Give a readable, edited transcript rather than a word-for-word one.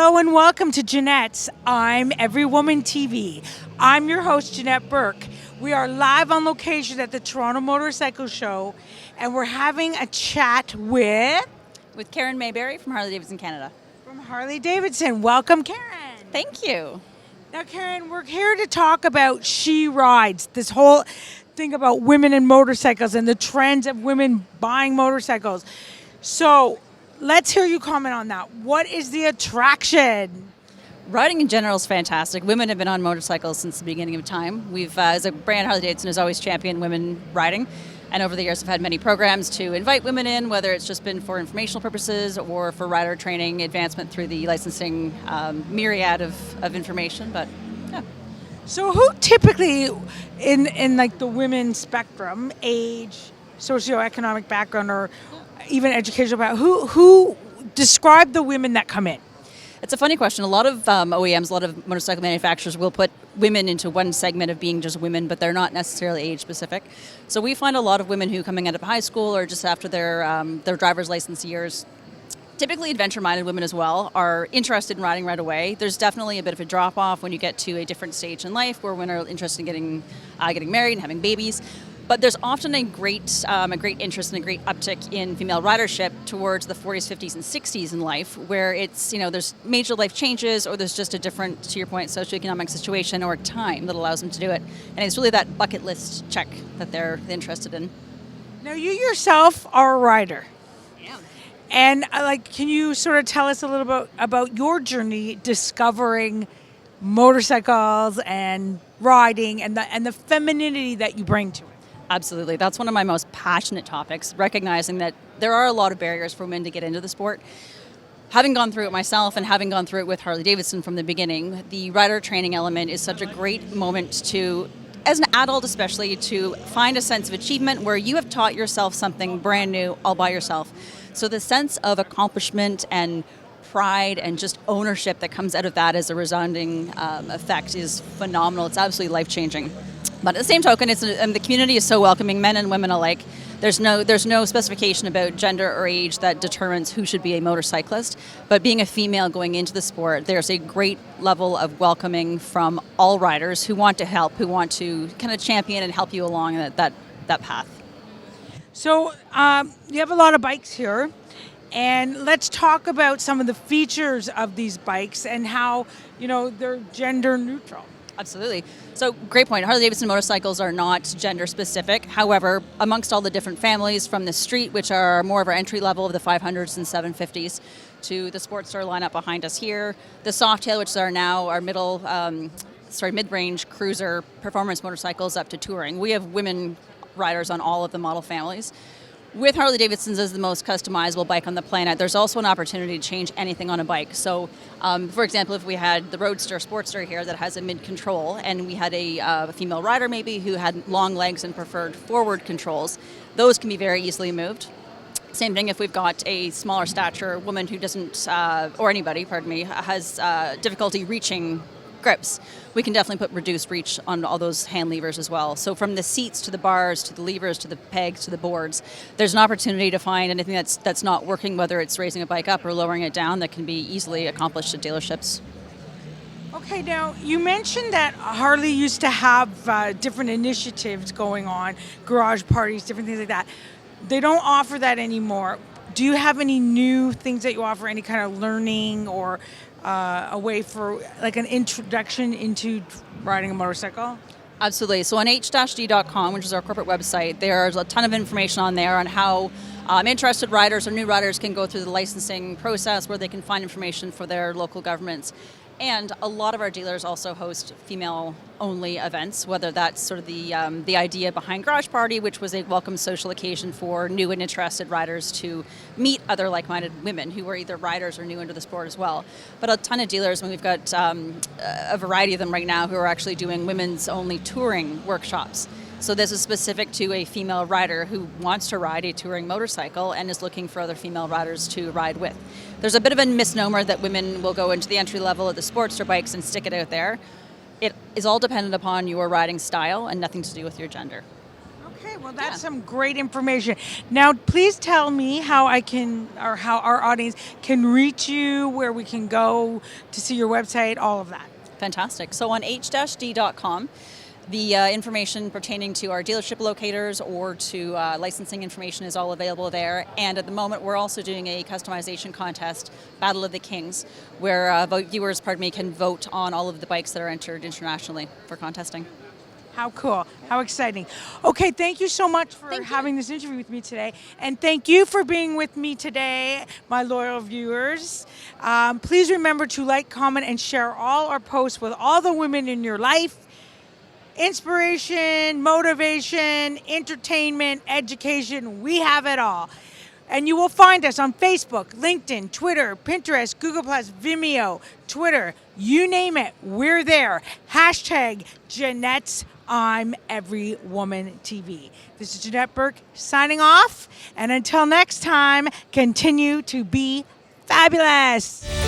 Hello and welcome to Jeanette's I'm Every Woman TV. I'm your host, Jeanette Burke. We are live on location at the Toronto Motorcycle Show, and we're having a chat with Karen Mayberry from Harley Davidson Canada. from Harley Davidson. Welcome, Karen. Thank you. Now, Karen, we're here to talk about She Rides, this whole thing about women and motorcycles and the trends of women buying motorcycles. So let's hear you comment on that. What is the attraction? Riding in general is fantastic. Women have been on motorcycles since the beginning of time. We've, as a brand, Harley Davidson has always championed women riding. And over the years, have had many programs to invite women in, whether it's just been for informational purposes or for rider training, advancement through the licensing myriad of information. But yeah. So who typically in like the women's spectrum, age, socioeconomic background, or even educational background, who describe the women that come in? It's a funny question. A lot of OEMs, a lot of motorcycle manufacturers will put women into one segment of being just women, but they're not necessarily age specific. So we find a lot of women who coming out of high school or just after their driver's license years, typically adventure-minded women as well, are interested in riding right away. There's definitely a bit of a drop-off when you get to a different stage in life where women are interested in getting married and having babies. But there's often a great interest and a great uptick in female ridership towards the 40s, 50s, and 60s in life, where it's, there's major life changes or there's just a different, to your point, socioeconomic situation or time that allows them to do it. And it's really that bucket list check that they're interested in. Now, you yourself are a rider. Yeah. And can you sort of tell us a little bit about your journey discovering motorcycles and riding and the femininity that you bring to it? Absolutely. That's one of my most passionate topics, recognizing that there are a lot of barriers for women to get into the sport. Having gone through it myself and having gone through it with Harley Davidson from the beginning, the rider training element is such a great moment to, as an adult especially, to find a sense of achievement where you have taught yourself something brand new all by yourself. So the sense of accomplishment and pride and just ownership that comes out of that as a resounding effect is phenomenal. It's absolutely life-changing. But at the same token, the community is so welcoming, men and women alike. There's no specification about gender or age that determines who should be a motorcyclist. But being a female going into the sport, there's a great level of welcoming from all riders who want to help, who want to kind of champion and help you along that path. So you have a lot of bikes here. And let's talk about some of the features of these bikes and how, they're gender neutral. Absolutely. So great point. Harley Davidson motorcycles are not gender specific. However, amongst all the different families from the street, which are more of our entry level of the 500s and 750s, to the Sportster lineup behind us here, the Softail, which are now our mid-range cruiser performance motorcycles up to touring. We have women riders on all of the model families. With Harley Davidson's as the most customizable bike on the planet, there's also an opportunity to change anything on a bike. So, for example, if we had the Roadster Sportster here that has a mid-control, and we had a female rider maybe who had long legs and preferred forward controls, those can be very easily moved. Same thing if we've got a smaller stature woman who doesn't, or anybody, has difficulty reaching grips. We can definitely put reduced reach on all those hand levers as well. So from the seats to the bars to the levers to the pegs to the boards, there's an opportunity to find anything that's not working, whether it's raising a bike up or lowering it down, that can be easily accomplished at dealerships. Okay, now you mentioned that Harley used to have different initiatives going on, garage parties, different things like that. They don't offer that anymore. Do you have any new things that you offer, any kind of learning or a way for like an introduction into riding a motorcycle? Absolutely. So on h-d.com, which is our corporate website, there's a ton of information on there on how interested riders or new riders can go through the licensing process, where they can find information for their local governments. And a lot of our dealers also host female-only events, whether that's sort of the idea behind Garage Party, which was a welcome social occasion for new and interested riders to meet other like-minded women who were either riders or new into the sport as well. But a ton of dealers, and we've got a variety of them right now who are actually doing women's-only touring workshops. So this is specific to a female rider who wants to ride a touring motorcycle and is looking for other female riders to ride with. There's a bit of a misnomer that women will go into the entry level of the Sportster bikes and stick it out there. It is all dependent upon your riding style and nothing to do with your gender. Okay, Well, that's Yeah. some great information. Now, please tell me how I can, or how our audience can reach you, where we can go to see your website, all of that. Fantastic. So on h-d.com, the information pertaining to our dealership locators or to licensing information is all available there. And at the moment, we're also doing a customization contest, Battle of the Kings, where viewers, can vote on all of the bikes that are entered internationally for contesting. How cool. How exciting. Okay, thank you so much for Thank you. having this interview with me today. And thank you for being with me today, my loyal viewers. Please remember to like, comment, and share all our posts with all the women in your life. Inspiration, motivation, entertainment, education, we have it all. And you will find us on Facebook, LinkedIn, Twitter, Pinterest, Google+, Vimeo, Twitter, you name it, we're there. Hashtag Jeanette's I'm Every Woman TV. This is Jeanette Burke signing off. And until next time, continue to be fabulous.